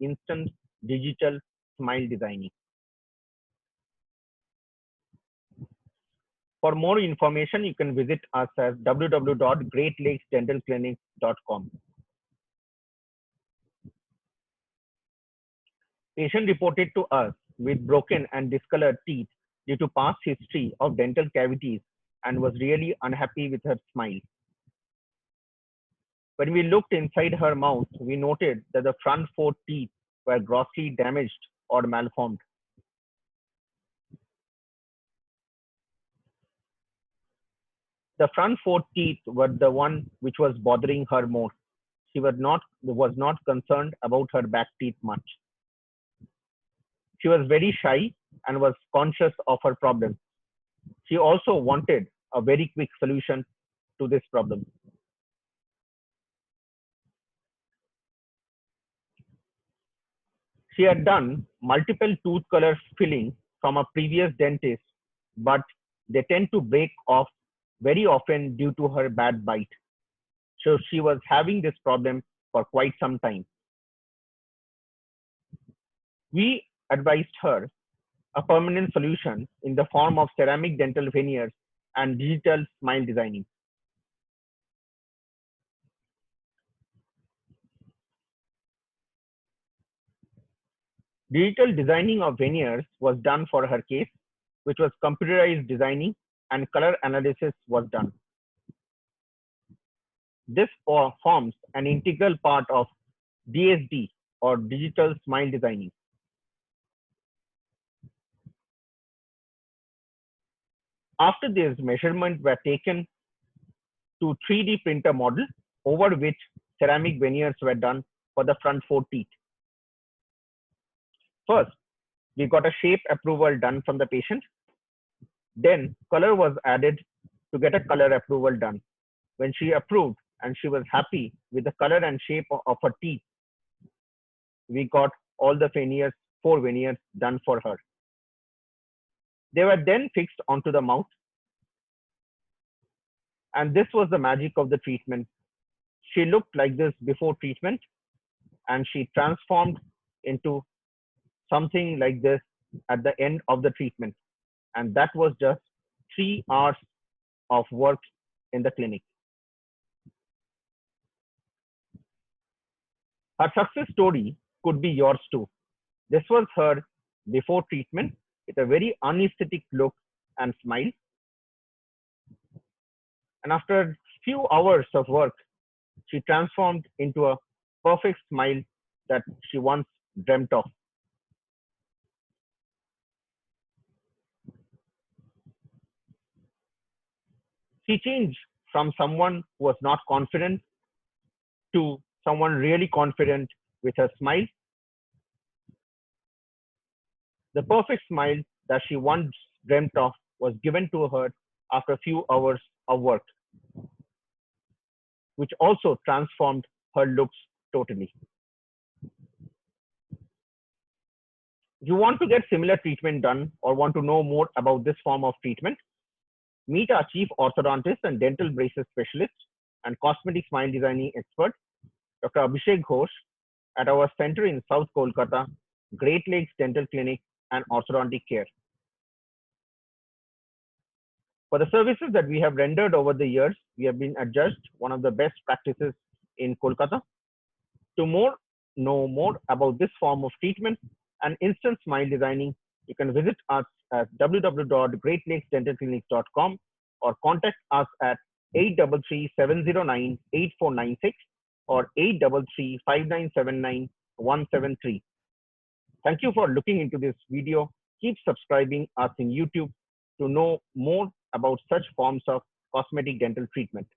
instant digital smile designing. For more information, you can visit us at www.greatlakesdentalclinic.com. Patient reported to us with broken and discolored teeth due to past history of dental cavities and was really unhappy with her smile. When we looked inside her mouth, we noted that the front four teeth were grossly damaged or malformed. The front four teeth were the one which was bothering her more. She was not concerned about her back teeth much. She was very shy and was conscious of her problem. She also wanted a very quick solution to this problem. She had done multiple tooth color filling from a previous dentist, but they tend to break off very often due to her bad bite. So she was having this problem for quite some time. We advised her a permanent solution in the form of ceramic dental veneers and digital smile designing. Digital designing of veneers was done for her case, which was computerized designing and color analysis was done. This forms an integral part of DSD or digital smile designing. After this, measurements were taken to 3D printer model over which ceramic veneers were done for the front four teeth. First, we got a shape approval done from the patient. Then color was added to get a color approval done. When she approved and she was happy with the color and shape of her teeth, we got all the veneers, 4 veneers done for her. They were then fixed onto the mouth. And this was the magic of the treatment. She looked like this before treatment and she transformed into something like this at the end of the treatment. And that was just 3 hours of work in the clinic. Her success story could be yours too. This was her before treatment with a very unaesthetic look and smile. And after a few hours of work, she transformed into a perfect smile that she once dreamt of. She changed from someone who was not confident to someone really confident with her smile. The perfect smile that she once dreamt of was given to her after a few hours of work, which also transformed her looks totally. If you want to get similar treatment done or want to know more about this form of treatment, meet our chief orthodontist and dental braces specialist and cosmetic smile designing expert, Dr. Abhishek GHOSH, at our center in South Kolkata, Great Lakes Dental Clinic and Orthodontic Care. For the services that we have rendered over the years, we have been adjudged one of the best practices in Kolkata. To know more about this form of treatment and instant smile designing, you can visit us at www.greatlakesdentalclinics.com or contact us at 833-709-8496 or 833-5979-173. Thank you for looking into this video. Keep subscribing us in YouTube to know more about such forms of cosmetic dental treatment.